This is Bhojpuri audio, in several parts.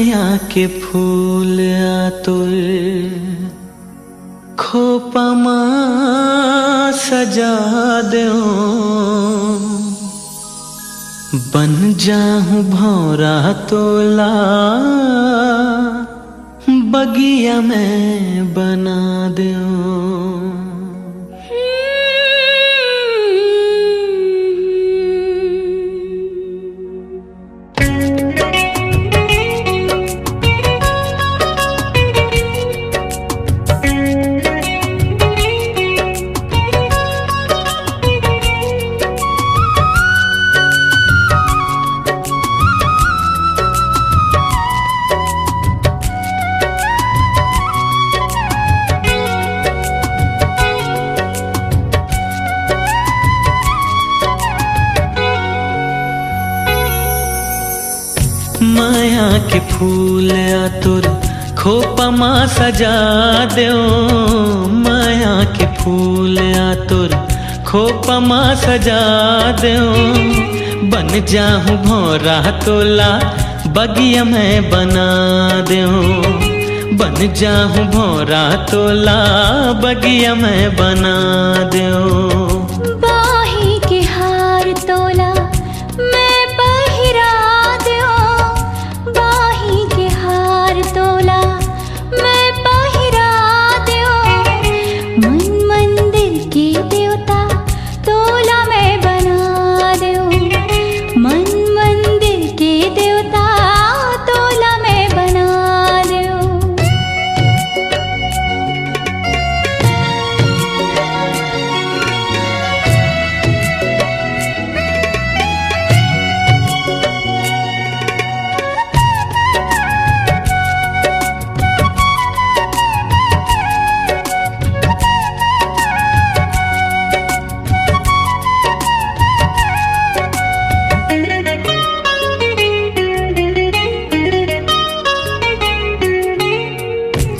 माया के फूल आतुर खोपा मां सजा दो, बन जाऊं भौरा तोला बगिया में बना दूं। माया के फूल आतुर खोपा मां सजा दो, माया के फूल आतुर खोपा मां सजा दो, बन जाऊं भौरा तोला बगिया में बना दो, बन जाऊं भौरा तोला बगिया में बना दो। बाही के हार तोला मैं पहिरा दो, बाही के हार तोला मैं पहिरा दो, मन मंदिर के देवता तोला मैं बना दो, मन मंदिर के देवता तोला मैं बना दो।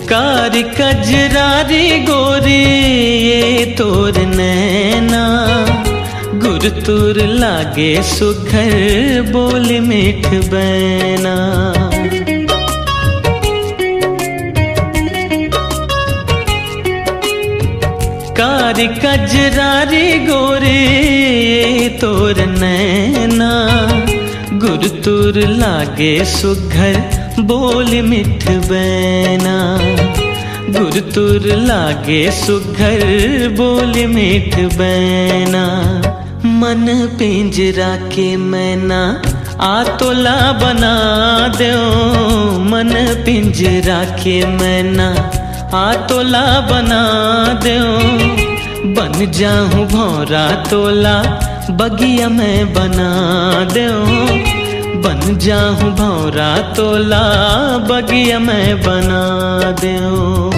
कारी कजरारी गोरी ये तोर नैना, गुरतुर लागे सुघर बोल मीठ बैना, कारी कजरारी गोरी ये तोर नैना, गुरतुर लागे सुघर बोल मिठ बैना, गुरतुर लागे सुघर बोल मिठ बैना, मन पिंजरा के मैना आतोला बना दो, मन पिंजरा के मैना आतोला बना दो, बन जाऊं भौरा तोला बगिया में बना दो, बन जाऊं भौरा तोला बगिया में बना दो।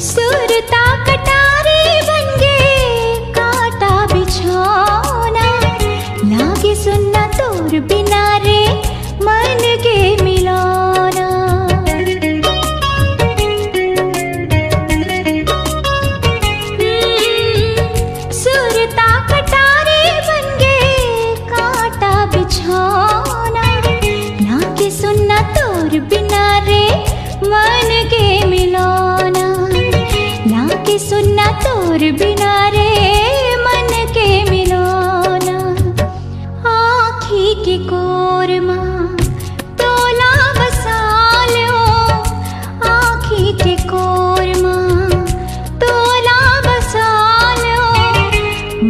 सुरता कटारी बनगे काटा बिछौना, लागे सुनना तोर बिना रे मन के मिलौना। सुरता कटारी बनगे काटा बिछौना, लागे सुनना तोर बिना रे मन के मिलौना, लागे सुनना तोर बिना रे मन के मिलौना। आँखी के कोरमा तोला बसा लो, आँखी के कोरमा तोला बसा लो,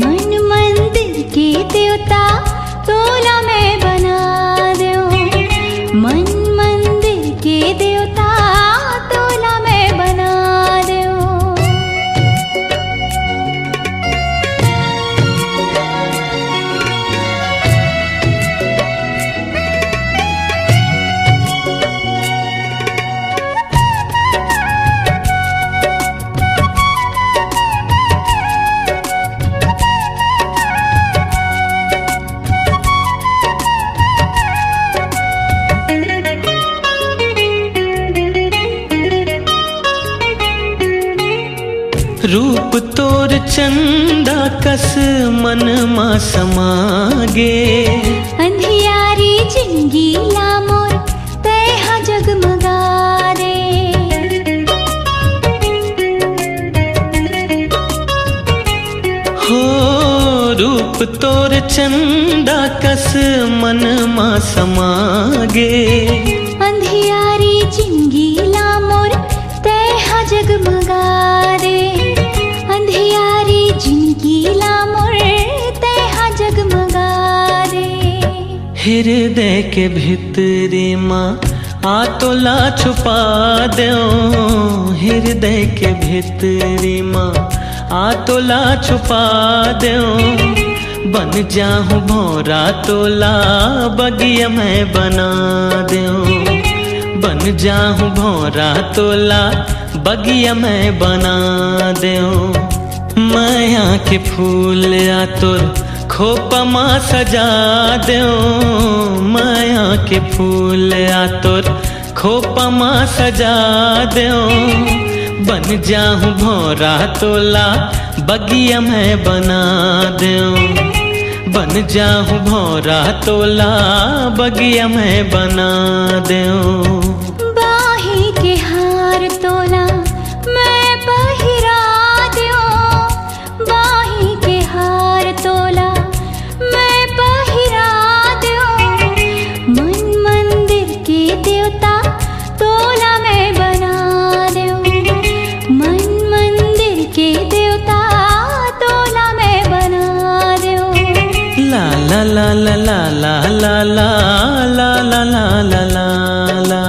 मन मंदिर के देवता तोला मैं बना दो, मन मंदिर के देवता तोला मैं बना दो। रूप तोर चंदा कस मन मा समागे। अंधियारी जिंदगी ला मोर तैहा जगमगा रे। हो रूप तोर चंदा कस मन मा समागे। अंधियारी जिंदगी ला मोर तैहा जगमगा रे। अंधियारी जिंदगी ला मोर तैहा जगमगा रे। हृदय के भीतरी माँ आ तोला छुपा दो। हृदय के भीतरी माँ आ तोला छुपा दो। बन जाऊं भौरा तोला बगिया मैं बना दूं। बन जाऊं भौरा तोला बगिया मैं बना दूं। माया के फूल आ तोर खोपा माँ सजा दूं। माया के फूल आ तोर खोपा माँ सजा दूं। बन जाऊं भौरा तोला बगिया मैं बना दूं। बन जाऊं भौरा तोला बगिया मैं बना दूं। बाही के हार तोला मैं पहिरा दूं। बाही के हार तोला मैं पहिरा दूं। मन मंदिर के देवता तोला मैं बना दूं। मन मंदिर के देवता तोला मैं बना दूं। ला ला ला ला ला ला ला ला ला ला ला ला ला ला।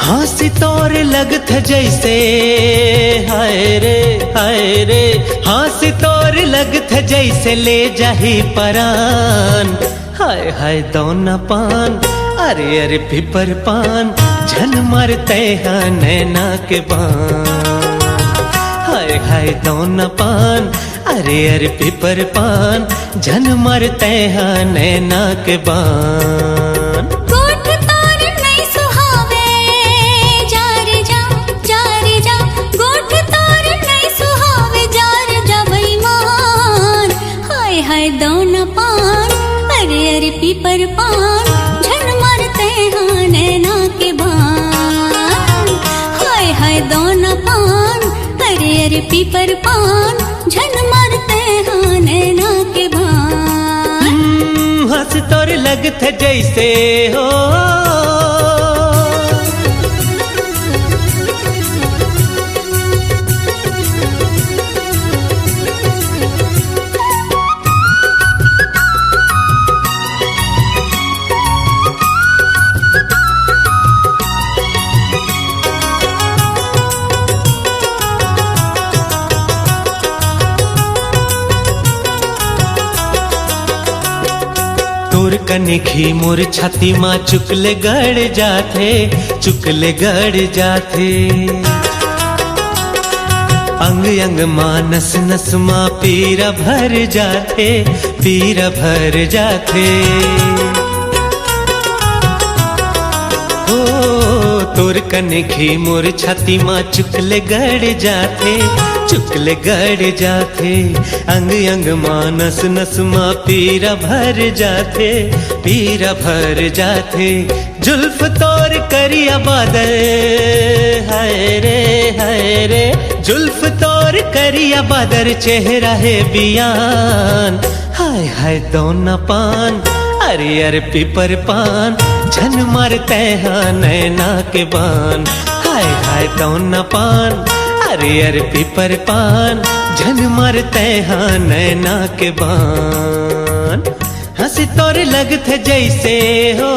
हंसी तोर लगत जैसे हाय रे हाय रे। हंसी तोर लगत जैसे ले जाही परान। हाय हाय दोना पान अरे अरे पिपर पान झन मरते हैं नैना के बान। हाय हाय दोना पान अरे अरे पिपर पान झन मरते हैं नैना के बान। दोना पान अरे अरे पीपर पान झन मरते हैं नैना के बान। हाय हाय दोना पान अरे अरे पीपर पान झन मरते हैं नैना के बान। हंस तोर लगत जैसे हो तोर कनखी मोर छाती माँ चुकले गड़ जाथे। चुकले गड़ जाथे अंग अंग माँ नस नस माँ पीरा भर जाथे। पीरा भर जाथे हो तोर कनखी मोर छाती माँ चुकले गड़ जाथे। चुकले गड़ जाथे अंग अंग माँ नस नस माँ पीरा भर जाथे। पीरा भर जाथे जुल्फ तोर करिया बादल हाय रे जुल्फ तोर करिया बादर चेहरा है बियान। हाय हाय दोना पान अरे अरे पीपर पान झन मरते हैं नैना के बान। हाय हाय दोना पान अरे अरे पीपर पान झन मारते हाँ नैना के बान, हंसी तोर लगते जैसे हो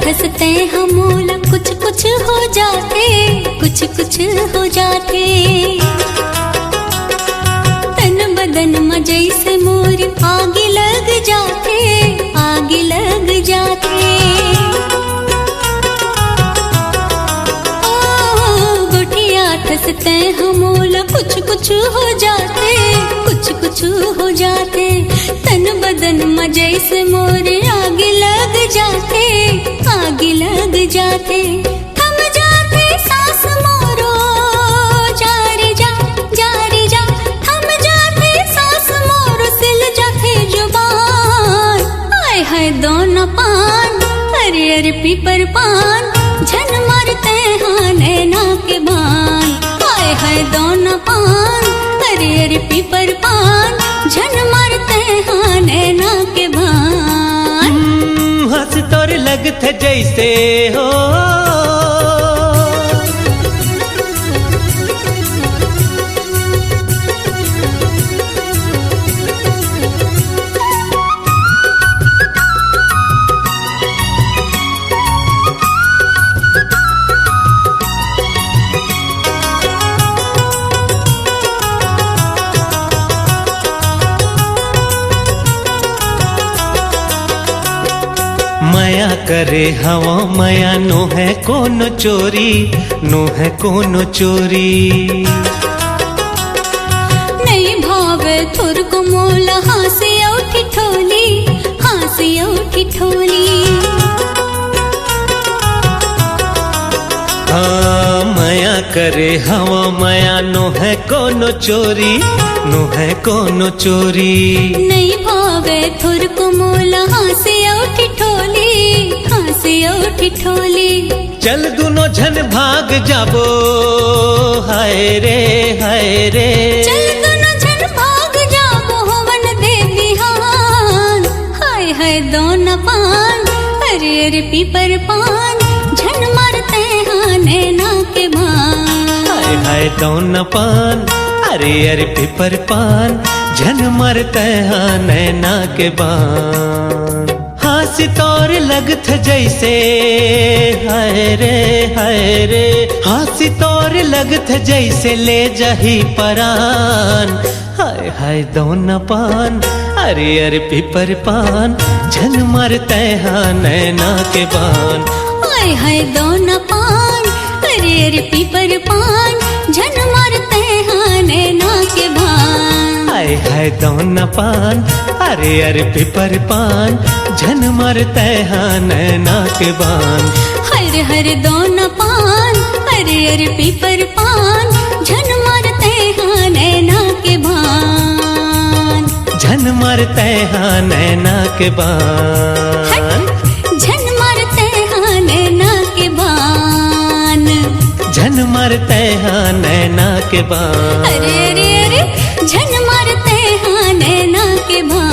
हंसते हम मोला कुछ कुछ हो जाते, कुछ कुछ हो जाते। तन बदन में जैसे मोर आग लग जाते, आग लग जाते। ओ गुठिया हंसते हम मोला कुछ कुछ हो जाते, कुछ कुछ हो जाते। तन बदन में जैसे मोर आग लग जाते, आग लग जाते। थम जाते सांस मोरो जारी जा, जारी जा। थम जाते सांस मोरो सिल जाते जुबान। आय हाय दोनों पान, अरे अरे पीपर पान, झन मारते हाँ नैना के बान। आय हाय दोनों पान, अरे अरे पीपर पान, झन मारते हाँ नैना के बान। हंस तोर लगते जैसे हो माया करे हवा माया नो है कोनो चोरी, नो है कोनो चोरी। नहीं भावे थुर को मोला हंसी उठी ठोली, हंसी उठी ठोली। हाँ माया करे हवा माया नो है कोनो चोरी, नो है कोनो चोरी। नहीं भावे थुर को मोला हंसी उठी ठोली, हंसी उठी ठोली। चल दोनों झन भाग जाबो, हाय रे हाय रे। चल दोनों झन भाग जाबो हवन दे बिहान। हाय हाय दोनों पान, अरे अरे पीपर पान, झन मारते हाँ नैना के बान। हाय हाय दोनों पान, अरे अरे पीपर पान, झन मारते हाँ नैना के बान। हंसी तोर लगत जैसे हाय रे हाय रे। हंसी तोर लगत जैसे ले जाही परान। हाय हाय दोनों पान, अरे अरे पीपर पान, झन मारते हाँ नैना के बान। हाय हाय दोनों पान, अरे अरे पीपर पान, झन मारते हाँ नैना के बान। हाय हाय दोनों पान, अरे अरे पीपर पान, झन मारते हाँ नैना के बान। हर हर दोनों पान, अरे अरे पीपर पान, झन मारते हाँ नैना के बान। झन मारते हाँ नैना के बान। झन मारते हाँ नैना के बान। झन मारते हाँ नैना के बान। अरे अरे अरे झन मारते हाँ नैना के बान।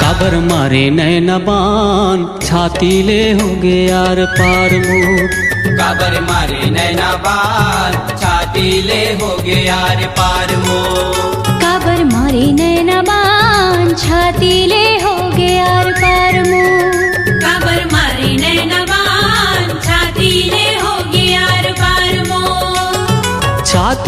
काबर मारे नैना बान, छाती ले हो गए यार पार मोर। काबर मारे नैना बान, छाती ले हो गए यार पार मोर। काबर मारे नैना बान, छाती ले हो गए यार पार मोर। काबर मारे नैना बान, छाती ले हो गए यार पार मोर। छाती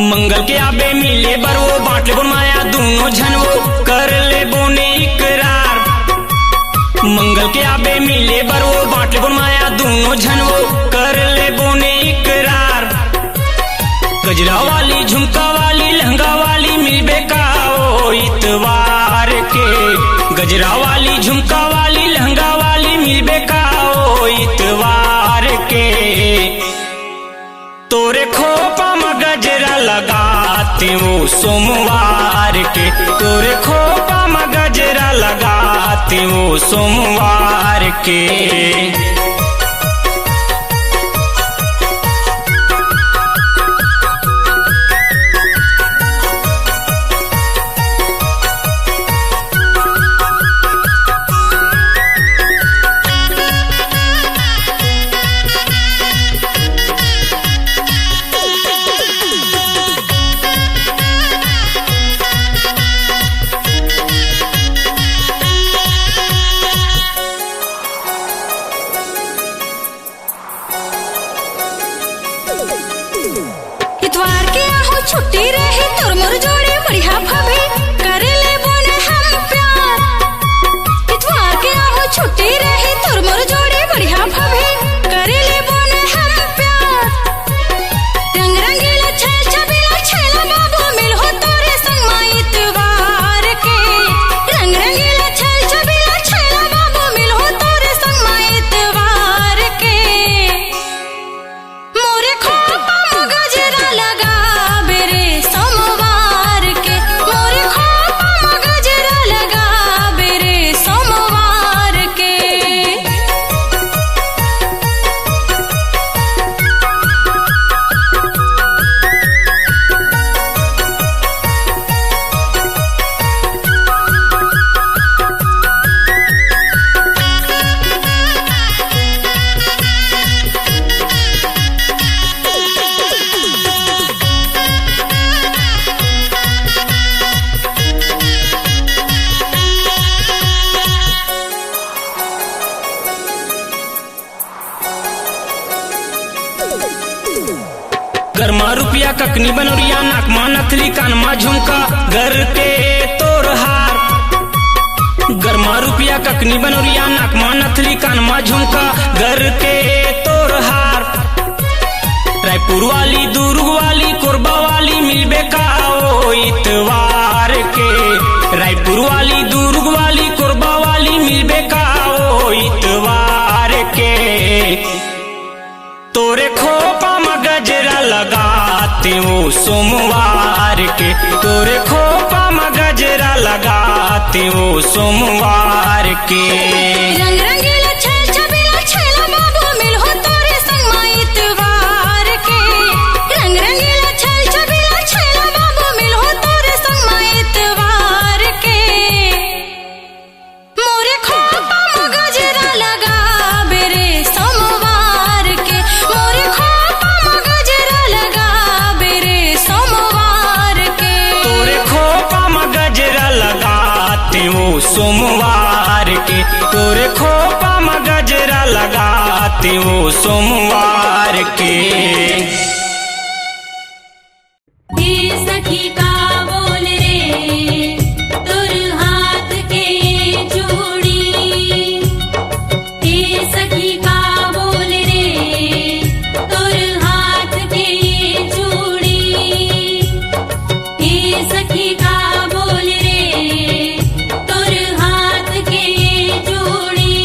मंगल के आबे मिले बर वो बांट ले माया दोनों झन वो कर ले बोने इकरार। मंगल के आबे मिले बर वो बांट ले माया दोनों झन वो कर ले बोने इकरार। गजरा वाली झुमका वाली लहंगा वाली मिलबे का ओ इतवार के। गजरा वाली झुमका वाली लहंगा वाली मिलबे का ओ इतवार के। तोरे खोपा में गजरा लगाते वो सोमवार के। तोरे खोपा में गजरा लगाते वो सोमवार के। इतवार के आहो छुट्टी रही तोर मोर जोड़े बढ़िया भाभी करे ले बोने हम प्यार। इतवार के आहो छुट्टी रही तोर मोर जोड़े बढ़िया भाभी करे ले बोने हम प्यार। रंग रंगीला छल छबीला छेला बाबू मिल हो तोरे संग मां इतवार के। रंग रंगीला छल छबीला छेला बाबू मिल हो तोरे संग मां इतवार के। मोरे खोपा में गजरा लगा बेरे सोमवार के। मोरे खोपा में गजरा लगा बेरे सोमवार के। गरमा रुपया ककनी बनोरिया नाक मा नथली कान मा झुमका घर के तोर हार। गरमा रुपया ककनी बनोरिया नाक मा नथली कान मा झुमका घर के तोर हार। रायपुर वाली दुर्ग वाली कोरबा वाली मिलबे का ओ इतवार के। रायपुर वाली दुर्ग वाली कोरबा वाली मिलबे का ओ इतवार के। तोरे खोपा में गजरा लगाते वो सोमवार के। तोरे खोपा में गजरा लगाते वो सोमवार के। रंग रंगीला छल छबीला छेला बाबू मिल हो तोरे संग मां इतवार के। रंग रंगीला छल छबीला छेला बाबू मिल हो तोरे संग मां इतवार के। मोरे खोपा में गजरा लगा बेरे सोमवार के। मोरे खोपा में गजरा लगा बेरे सोमवार के। तोरे खोपा में गजरा लगाते वो सोमवार के। तोरे खोपा में गजरा लगाते वो सोमवार के। हे सखी का बोल रे तोर हाथ के चूड़ी। हे सखी का बोल रे तोर हाथ के चूड़ी। हे सखी का बोल रे तोर हाथ के चूड़ी।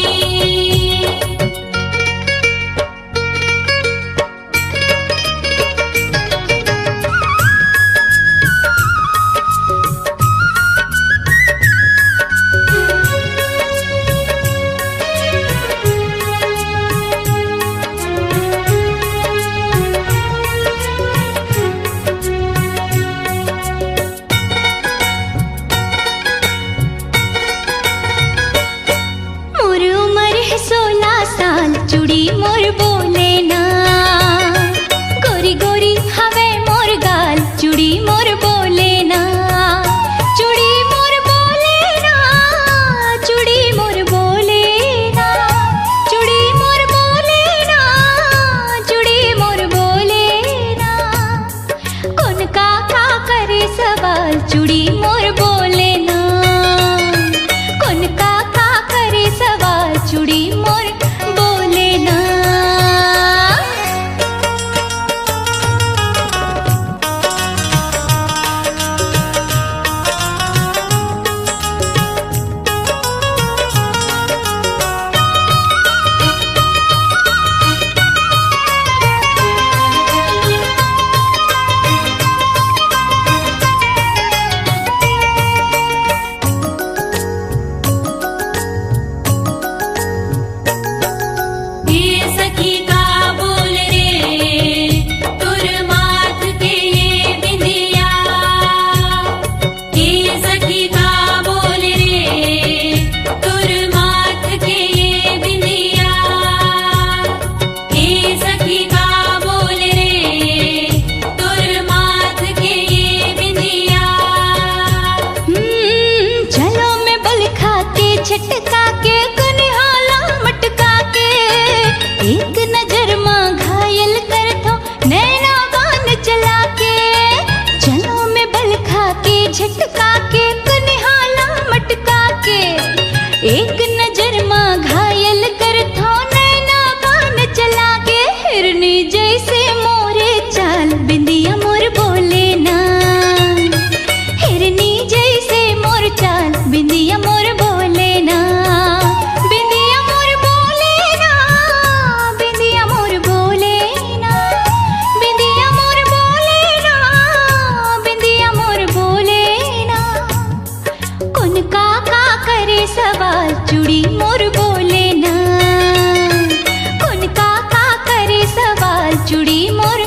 चूड़ी मोर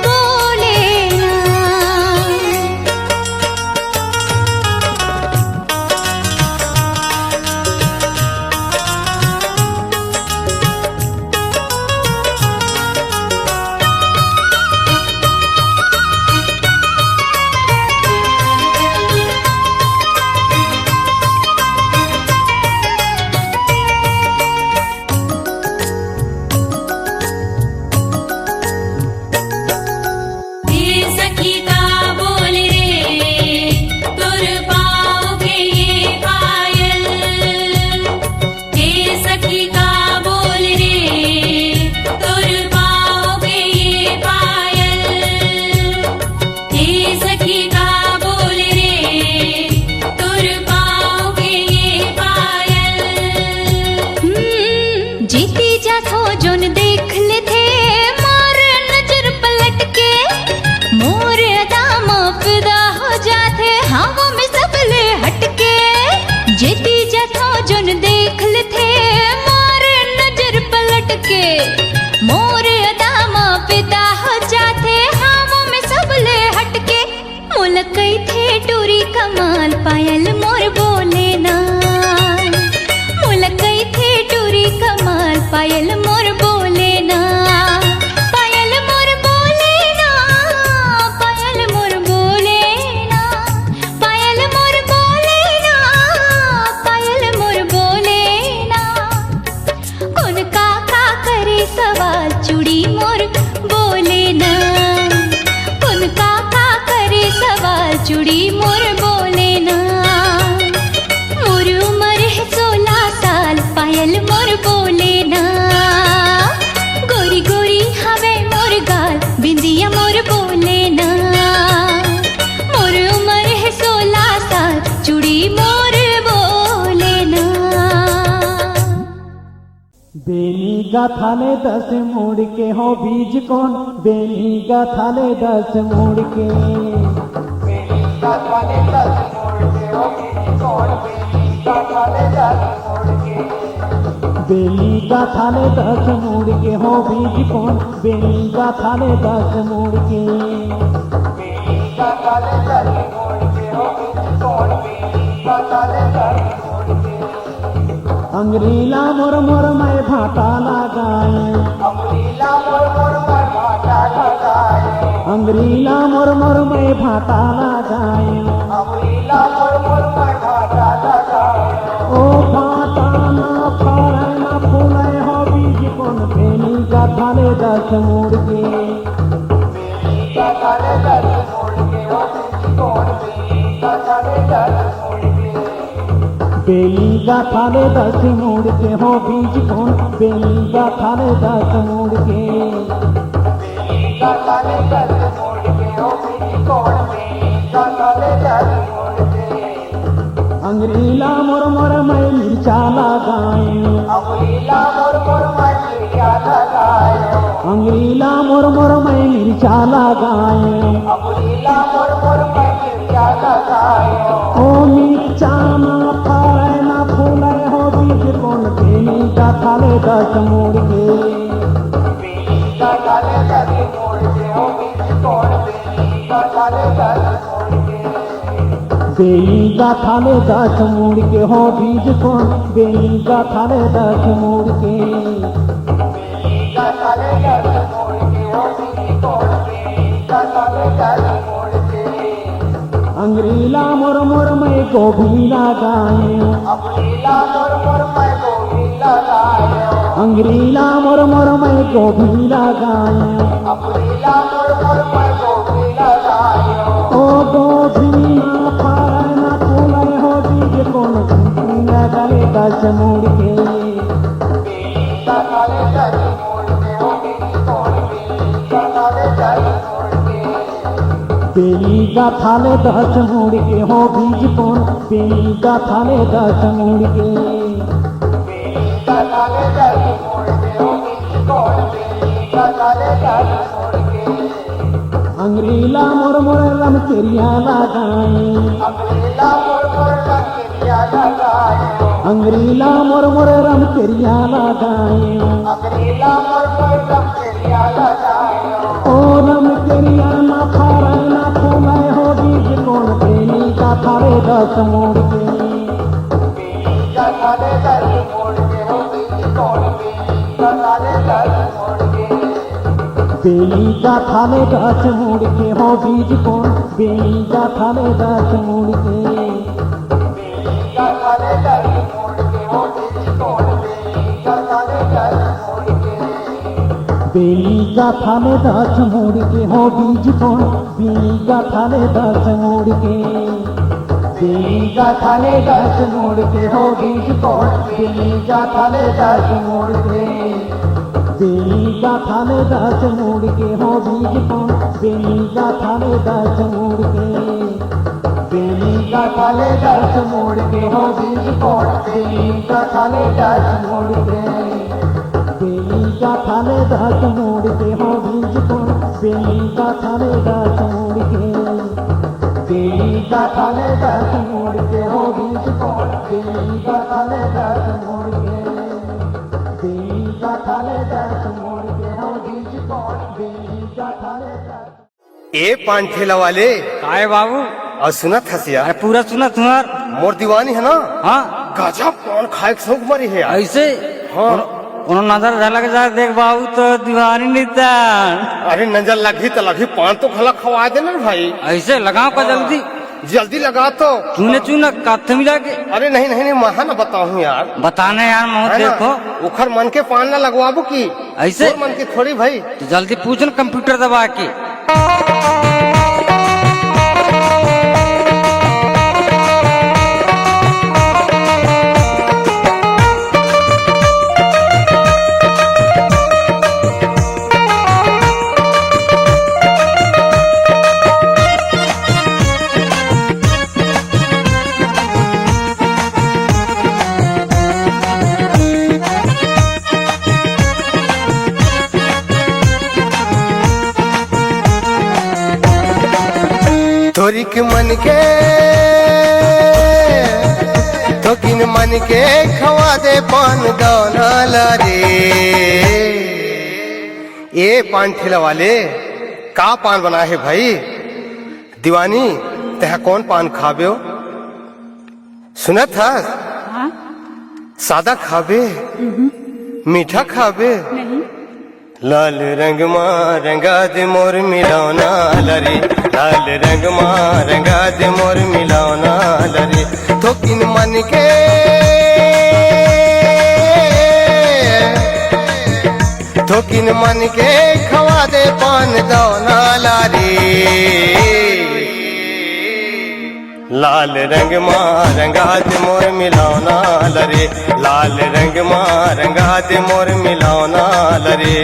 बोले ना। जीती जाथो जोन देख ले थे मोर नजर पलट के, मोर अदाम फिदा हो जाते हवा में सबले हटके। जीती जाथो जोन देख ले थे मोर नजर पलट के, मोर अदाम फिदा हो जाते हवा में सबले हटके। मुलकई थे टूरी कमाल पायल मोर बोले ना, मुलकई थे टूरी कमाल पायल मोर बोले ना, पायल मोर बोले ना, पायल मोर बोले ना, पायल मोर बोले ना, पायल मोर बोले ना। कौन काका करे सवाल चूड़ी मोर बोले ना, कौन काका करे सवाल चूड़ी मोर बोले ना। मोर उम्र है 16 साल पायल मोर बोले ना, गोरी गोरी हवे मोर गाल बिंदिया मोर बोले ना। मोर उम्र है 16 साल चूड़ी मोर बोले ना। बेनी का थाले 10 मोड़ के हो बीज कौन, बेनी का थाले 10 मोड़ के, बेनी का थाले 10 मोड़ के हो बीज कौन, बेनी का थाले 10 मोड़ के, बेनी का थाले 10 मोड़ के हो बीज कौन, बेनी का थाले 10 मोड़ के, बेनी का थाले 10 मोड़ के हो बीज कौन, बेनी का थाले 10 मोड़ के। अंग्रेला मोर मोर मैं भाटा लगाए, अंग्रेला मोर मोर मैं भाटा लगाए, अंग्रेला मोर मोर मैं भाटा लगाए, अंग्रेला मोर मोर मैं भाटा लगाए। ओ भाटा ना फरे ना फूले हो बीज कौन, बेनी का थाले 10 मोड़ के, बेनी का थाले 10 मोड़ के हो बीज कौन, बेनी का थाले 10 मोड़ के, बेली का थाले 10 मोड़ के हो बीज कौन, बेली का थाले 10 मोड़ के, बेली का थाले 10 मोड़ के हो बीज कौन, बेली का थाले 10 मोड़ के। अंग्रेला मोर मोर मैं मिर्चा लगाए, अंग्रेला मोर मोर मैं मिर्चा लगाए, अंग्रेला मोर मोर मैं मिर्चा लगाए, अंग्रेला मोर मोर मैं मिर्चा लगाए। ओ मिर्चा ना फरे ना फूले हो बीज कौन, बेनी का थाले 10 मोड़ के, बेनी का थाले 10 मोड़ के हो बीज कौन, बेनी का थाले 10 मोड़ के, बेनी का थाले 10 मोड़ के हो बीज कौन, बेनी का थाले 10 मोड़ के, बेनी का थाले 10 मोड़ के हो बीज कौन, बेनी का थाले 10 मोड़ के। अंग्रेला मोर मोर मैं गोभी लगाए, अंग्रेला मोर मोर मैं गोभी लगाए, अंग्रेला मोर मोर मैं गोभी लगाए, अंग्रेला मोर मोर मैं गोभी लगाए। ओ गोभी ना फरे ना फूले हो बीज कौन, बेनी का थाले 10 मोड़ के, बेनी का थाले 10 मोड़ के हो बीज कौन, बेनी का थाले 10 मोड़ के, बेली का थाले 10 मोड़ के हो बीज कौन, बेली का थाले 10 मोड़ के, बेली का थाले 10 मोड़ के हो बीज कौन, बेली का थाले 10 मोड़ के। अंग्रेला मोर मोर रम केरिया लगाए, अंग्रेला मोर मोर रम केरिया लगाए, अंग्रेला मोर मोर रम केरिया लगाए, अंग्रेला मोर मोर रम केरिया लगाए। रम केरिया ना फारा ना फूले हो बीज कौन बेनी का थारे 10 मोड़ के बेनी का थारे 10 मोड़ के हो बीज कौन बेनी का थारे 10 मोड़ के बेनी का थारे 10 मोड़ के हो बीज कौन बेनी का थारे 10 मोड़ के बेनी का थारे 10 मोड़ के हो बीज कौन बेनी का थारे 10 मोड़ के बेनी का थाने 10 मोड़ के हो बीज कौन बेनी का थाने 10 मोड़ के बेनी का थाने 10 मोड़ के हो बीज कौन बेनी का थाने 10 मोड़ के बेनी का थाने 10 मोड़ के हो बीज कौन बेनी का थाने 10 मोड़ के बेनी का थाने 10 मोड़ के हो बीज कौन बेनी का थाने 10 मोड़ के बेनी का थाने 10 मोड़ के हो बीज कौन बेनी का थाने 10 मोड़ के बेनी का थाने 10 मोड़ के हो बीज कौन बेनी का थाने 10 मोड़ के बेनी का थाने 10 मोड़ के हो बीज कौन बेनी का थाने 10 ए पान ठेला वाले काय बाबू और सुनत हसिया पूरा सुना तुम्हार मोर दीवानी है ना हाँ गजब पान खाए के शौक मरी है यार। ऐसे हाँ कोनो नजर झलक जा देख बाबू तो दीवानी नितान अरे नजर लगी तो लगी पान तो खला खवा देना भाई ऐसे लगाओ का जल्दी जल्दी लगा तो चूने चूना काथ मिला के अरे नहीं नहीं नहीं महा ना बताऊं यार बताने यार मुँह है ना? देखो उखर मन के पान ना लगवाबू की ऐसे तोर मन के थोड़ी भाई तो जल्दी पूछ न कंप्यूटर दबा के थोड़ी के मन के तो किन मन के खवा दे पान दाना रे ये पान ठेला वाले का पान बना है भाई दीवानी तह कौन पान खाबे हो सुना था सादा खाबे मीठा खाबे लाल रंग मा रंगा दे मोर मिलाना लरे लाल रंग मा रंगा दे मोर मिलाना लरे तो किन मन के तो किन मन के खवा दे पान दौना लारे लाल रंग मा रंगा दे मोर मिलाना लरे लाल रंग मा रंगा दे मोर मिलाना लरे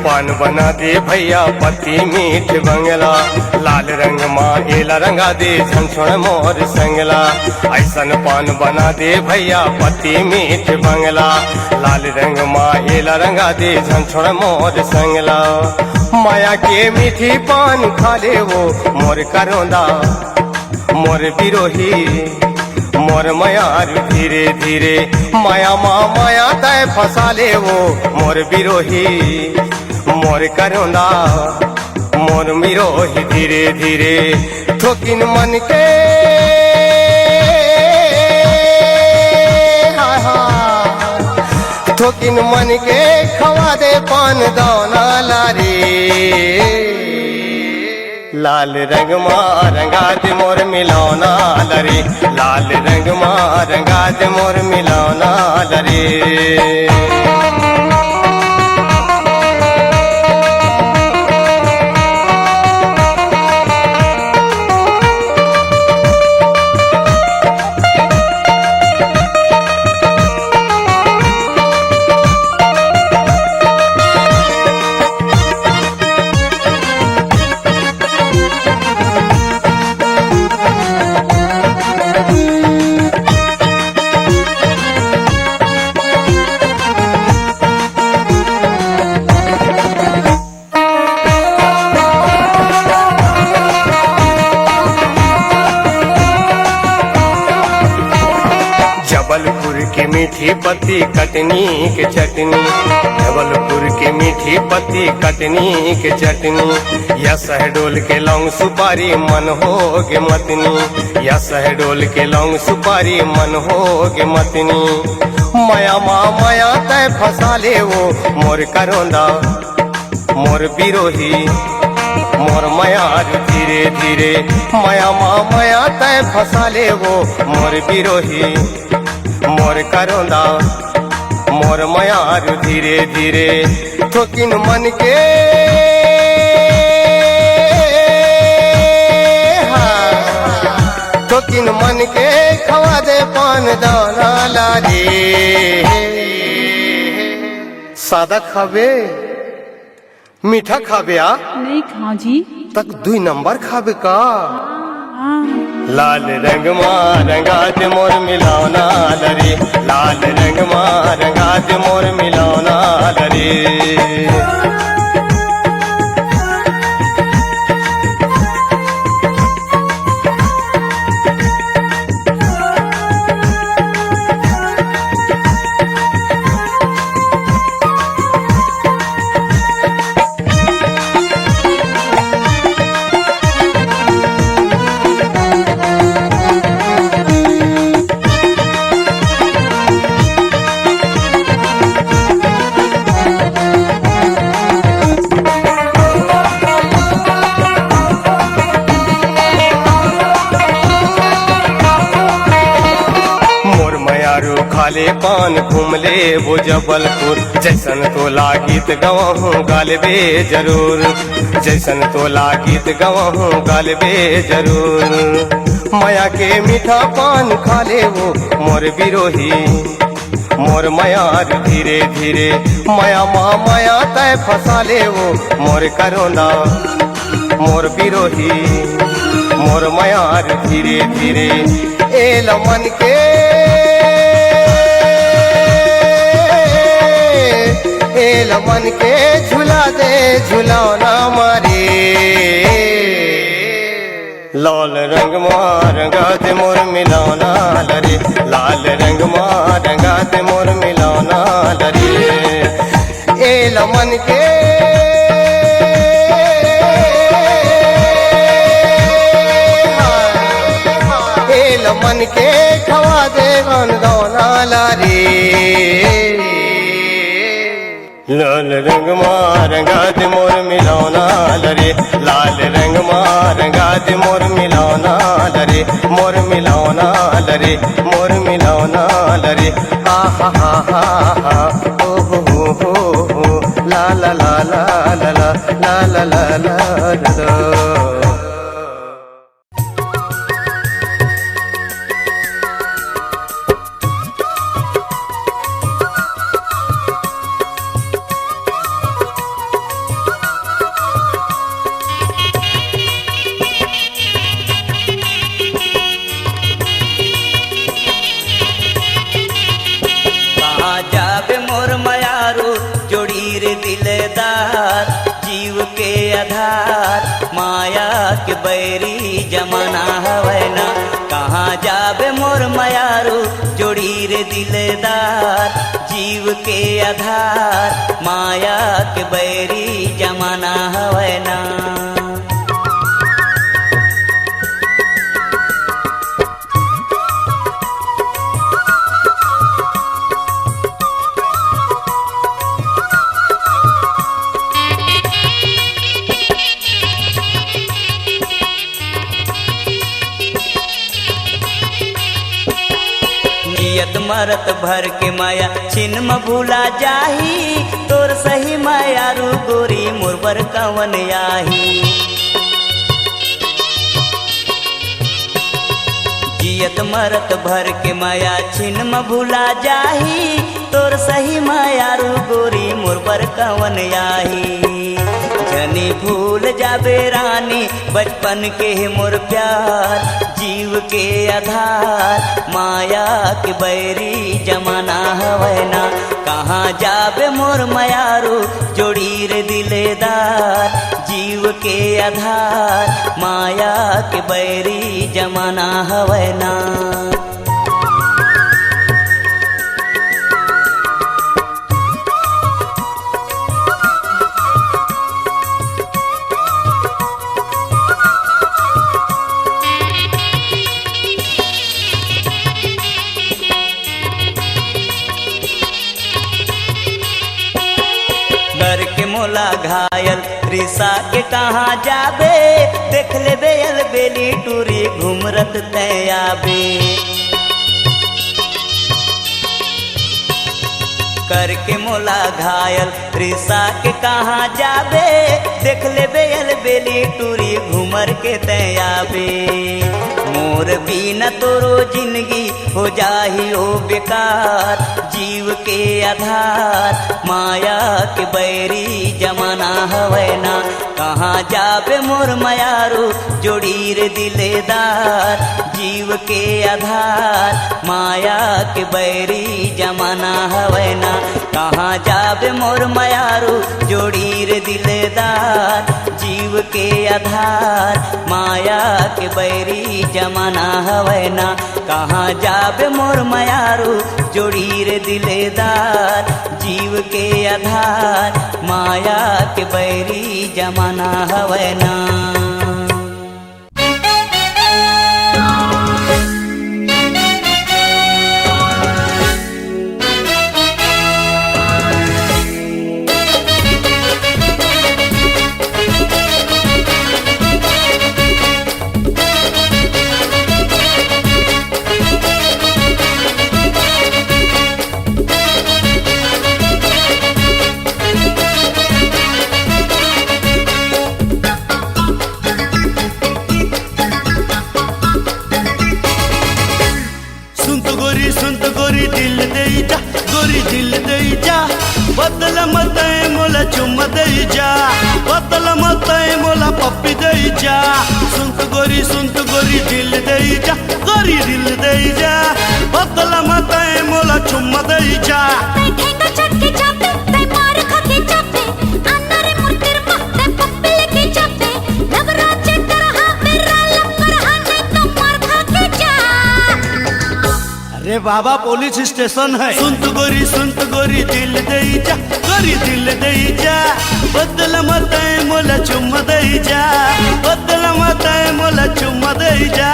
पान बना दे भैया पति मीठ बंगला लाल रंग माँ एला रंगा दे झंझुण मोर संगला ऐसन पान बना दे भैया पति मीठ बंगला लाल रंग माँ एला रंगा दे झंझुण मोर संगला माया के मीठी पान खा ले वो मोर करोंदा मोर बिरोही मोर मयार धीरे धीरे माया माँ माया तय फंसा ले वो मोर बिरोही मोर करोंदा मोर मिरोही धीरे धीरे थोकिन मन के थोकिन मन के खवा दे पान दाना लारे लाल रंग मा रंगा दे मोर मिलाना लरे लाल रंग मा रंगा दे मोर मिलाना लरे मीठी पत्ती कटनी के चटनी, जबलपुर की मीठी पत्ती कटनी के चटनी, या शहडोल के लौंग सुपारी मन होगे मतनी, या शहडोल के लौंग सुपारी मन होगे मतनी। माया माँ माया तय फंसा ले वो मोर करोंदा मोर बिरोही मोर मयार धीरे धीरे, माया माँ माया तय फंसा ले वो मोर बिरोही मोर करोंदा मोर मयार धीरे धीरे। ठोकिन मन के ठोकिन मन के खवा दे पान दाना लारे, सादा खाबे मीठा खाबे आ नहीं खा जी। तक 2 नंबर खाबे का। लाल रंग माँ रंगात मोर मिलौना लरे, लाल रंग माँ रंगात मोर मिलौना लरे। खाले पान घूमले वो जबलपुर, जैसन तो लागीत गवाहूँ गालबे जरूर, जैसन तो लागीत गवाहूँ गालबे जरूर। माया के मीठा पान खाले वो मोर बिरोही मोर मयार धीरे धीरे, माया माँ माया तय फंसा ले वो मोर करोंदा मोर बिरोही मोर मयार धीरे धीरे। ए लमन के लमन के झुला दे झुलौना मारे, लाल रंग मार गाते मोर मिलौना लरे, लाल रंग मार गाते मोर मिलौना लरे। ए लमन के ए लमन के खवा दे गौना लारे, लाल रंग माँ रंगात मोर मिलौना लरे, लाल रंग माँ रंगात मोर मिलौना लरे, मोर मिलौना लरे, मोर मिलौना लरे। हा हा हा हा ओ हो ला ला ला ला ला ला ला ला ला ला। के बैरी जमाना हवै ना, कहाँ जाबे मोर मयारू जोड़ी रे दिलदार, जीव के आधार माया के बैरी जमाना हवै ना। मरत भर के माया छिन म भूला जाही, तोर सही माया रू गोरी मुरबर कवन आही। जियत मरत भर के माया छिन म भूला जाही, तोर सही माया रू गोरी मुरबर कवन आही। जनी भूल जाबे रानी बचपन के मोर प्यार, जीव के आधार माया के बैरी जमाना हवै ना, कहाँ जाबे मोर मयारू जोड़ी रे दिलेदार, जीव के आधार माया के बैरी जमाना हवै ना। रिसा के कहाँ जाबे देख ले बेल बेली टूरी घुमरत तय आबे करके मोला घायल रिसा के कहाँ जाबे देख ले बेल बेली टूरी घुमर के तय आबे मोर बिना तोरो जिंदगी हो जाही ओ बेकार जीव के आधार माया के बैरी जमाना हवै ना कहाँ जाबे मोर मयारू जोड़ी रे दिलेदार जीव के आधार माया के बैरी जमाना हवै ना कहाँ जाबे मोर मयारू जोड़ी रे दिलेदार जीव के आधार माया के बैरी जमाना हवै ना कहाँ जाबे मोर मयारू जोड़ी रे दिलेदार जीव के आधार माया के बैरी जमाना हवै ना। बदल मत मोला चुम्मा दे जा बदल मत मोला पप्पी दे जा सुनत गोरी दिल दे जा गोरी दिल दे जा बदल मत मोला चुम्मा दे जा ठेंगा चटके चापे ते मार खाके चापे अंदर मुर्तिर मते पप्पी लेके चापे नवराचे तरह मेरा लपर हाने तो मार खाके जा। अरे बाबा पुलिस स्टेशन है सुनत गोरी दिल दे जा गोरी दिल दे जा बदल मत मोला चुम्मा दे जा बदल मत मोला चुम्मा दे जा।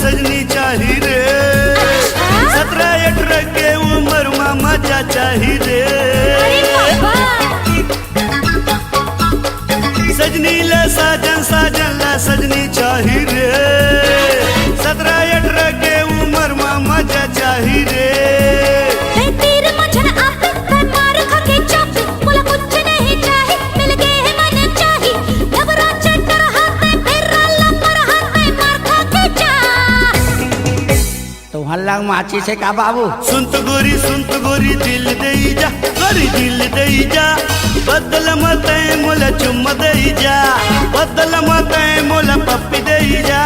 सजनी चाही रे 17-18 के उम्र में मजा चाही रे सजनी ले साजन ला सजनी चाही रे 17-18 के उम्र में मजा चाही रे तीर मझन आपे ते मार खाके चापे मोला कुछ नहीं चाहे मिल गए है मन चाही नवराचे तरह ते फेरा लपर हाथे मार खाके जा। तो हल्ला माची से का बाबू सुनत गोरी दिल दे जा गोरी दिल दे जा बदल मत मोला चुम्मा दे जा बदल मत मोला पप्पी दे जा।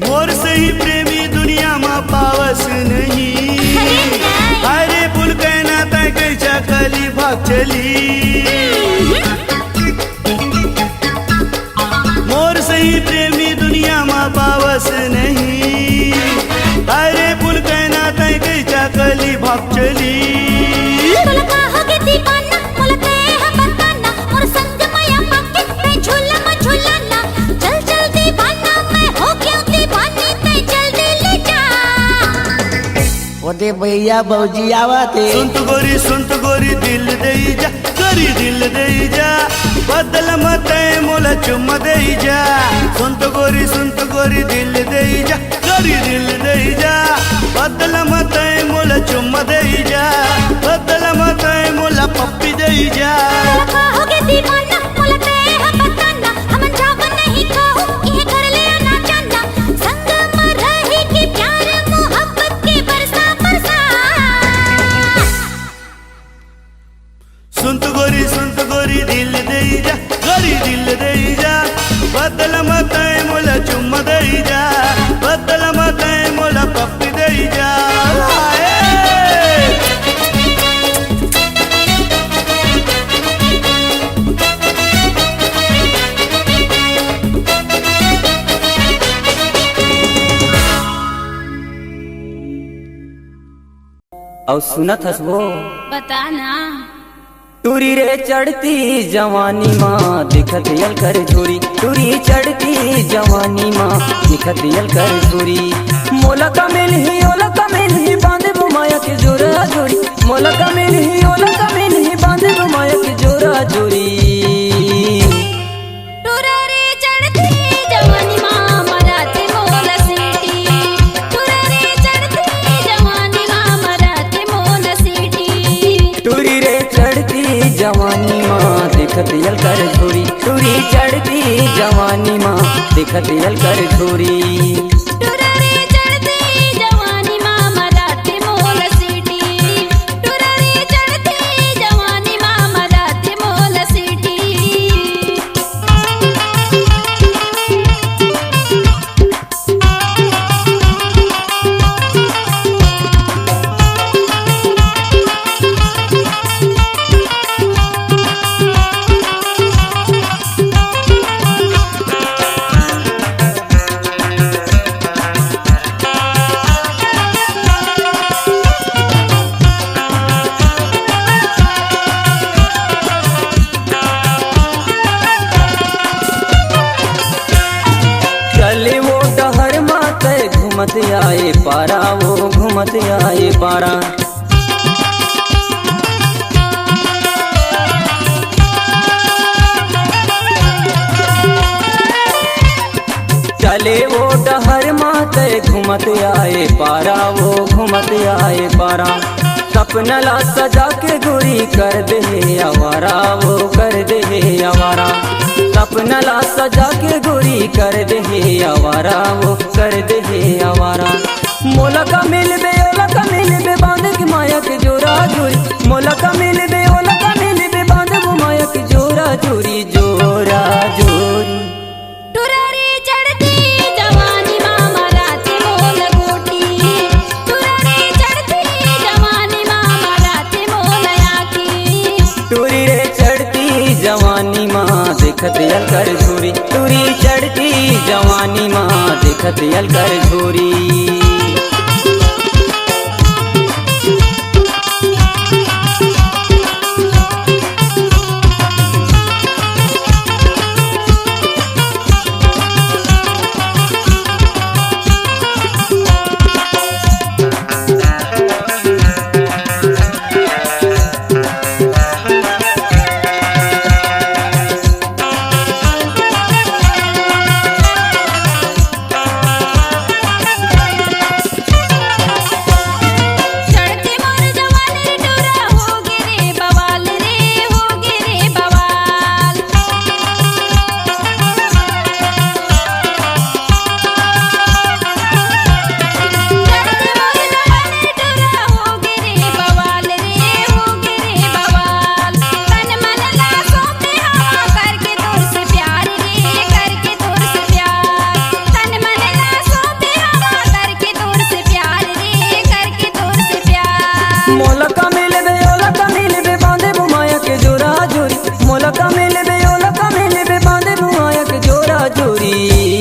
मोर से ही प्रेमी दुनिया में पावस नहीं अरे पुल कहना तय कैसा कली भाग चली मोर से ही प्रेमी दुनिया में पावस नहीं अरे पुल कहना तय कैसा कली भाग चली ओदे भैया बौजी आवत सुनत गोरी दिल दे जा गोरी दिल दे जा बदल मत मोला चुम्मा दे जा सुनत गोरी दिल दे जा गोरी दिल दे जा बदल मत मोला चुम्मा दे जा बदल मत मोला पप्पी दे जा कहोगे दीवाना बोलते हैं बताना हम जावन नहीं कहूँ ये कर ले ना चंदा संग में रही कि प्यार मोहब्बत के बरसा बरसा सुन तो गोरी दिल दे जा गोरी दिल दे जा बदल मत मोला चुम्मा दे जा बदल मत मोला पप्पी दे जा और सुनत हस वो बताना टूरी रे चढ़ती जवानी माँ दिखत यल कर झूरी टूरी चढ़ती जवानी माँ दिखत यल कर झूरी मोला कमिल ही बांधे बुमाया के जोरा जोरी मोला कमिल ही बांधे बुमाया के जोरा जोरी टुरा रे चढ़ती जवानी माँ मराठी मोला सीटी टुरा रे चढ़ती जवानी माँ मराठी मोला सीटी टूरी रे चढ़ती जवानी माँ दिखत यल कर झूरी टूरी चढ़ती जवानी माँ दिखत यल कर झूरी टुरा रे चढ़ती जवानी माँ मराठी मोला सीटी टुरा रे चढ़ती जवानी माँ मराठी मोला सीटी चले वो डहर माते घूमत आए पारा वो घूमत आए पारा चले वो डहर माते घूमत आए पारा वो घूमत आए पारा सपना ला सजा के गोरी कर दे आवारा वो कर दे आवारा सपना ला सजा के गोरी कर दे आवारा वो कर दे आवारा मोला का मिल बे बांध के माया के जोरा जोरी मोला का मिल बे बांध वो माया के जोरा जोरी जोरा जोरी टुरा रे चढ़ती जवानी माँ मराठी मोला गोटी टुरा रे चढ़ती जवानी माँ मराठी मोला याकी टूरी रे चढ़ती जवानी माँ दिखत यल कर झूरी टूरी चढ़ती जवानी माँ दिखत यल कर झूरी चढ़ती मोर जवानी टुरा हो गे रे बवाल चढ़ती मोर जवानी टुरा हो गे रे बवाल तन मन ला सोते हवा करके तोर से प्यार रे करके तोर से प्यार तन मन ला सोते हवा करके तोर से प्यार रे करके तोर से प्यार मोला का मिल बे बांधे बुमाया के जोरा जोरी मोला का मिल बे बांधे बुमाया के जोरा जोरी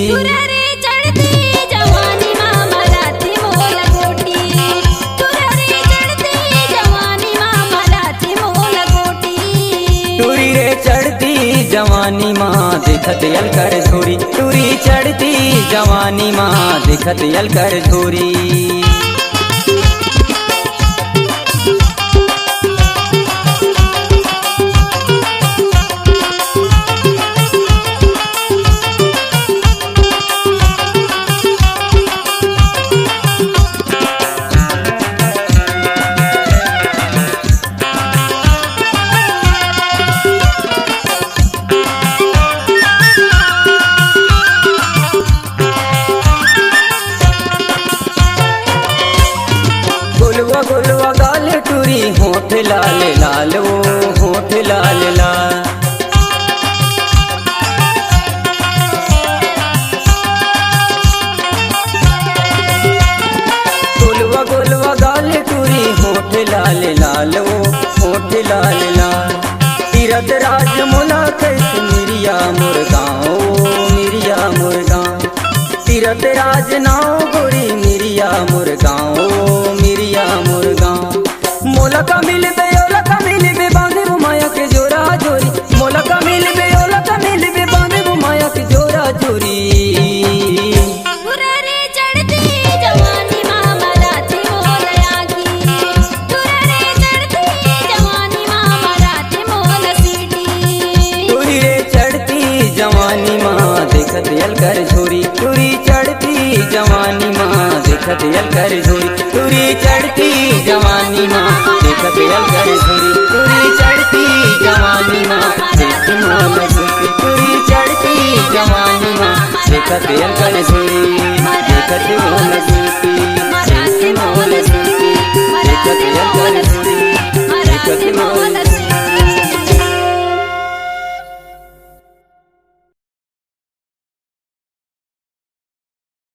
टुरा रे चढ़ती जवानी माँ मराठी मोला गोटी टुरा रे चढ़ती जवानी माँ मराठी मोला गोटी टूरी रे चढ़ती जवानी माँ दिखत यल कर झूरी टूरी चढ़ती जवानी माँ दिखत यल कर झूरी लाल लाल तीरथ राज मोला कैसे मिरिया मोर गाँव मिरिया मोर गाँव तीरथ राज नाव गोरी मिरिया मोर गाँव मिरिया मोर गाँव मोला का मिल बे ओला का मिल बे बांधे वो माया के जोरा जोरी मोला का मिल बे ओला का मिल बे बांधे वो माया के जोरा जोरी तुररे चढ़ती जवानी माँ मराठी मोलया की तुररे चढ़ती जवानी माँ मराठी मोल सीटी तुरी रे चढ़ती जवानी माँ देखत यल कर झोरी तुरी चढ़ती जवानी माँ देखत यल कर झोरी तुरी चढ़ती जवानी माँ देखत यल कर झोरी तुरी चढ़ती जवानी माँ देखत मोल झोरी तुरी चढ़ती जवानी माँ देखत यल कर झोरी देखत मोल झोरी देखत मोल झोरी देखत यल कर झोरी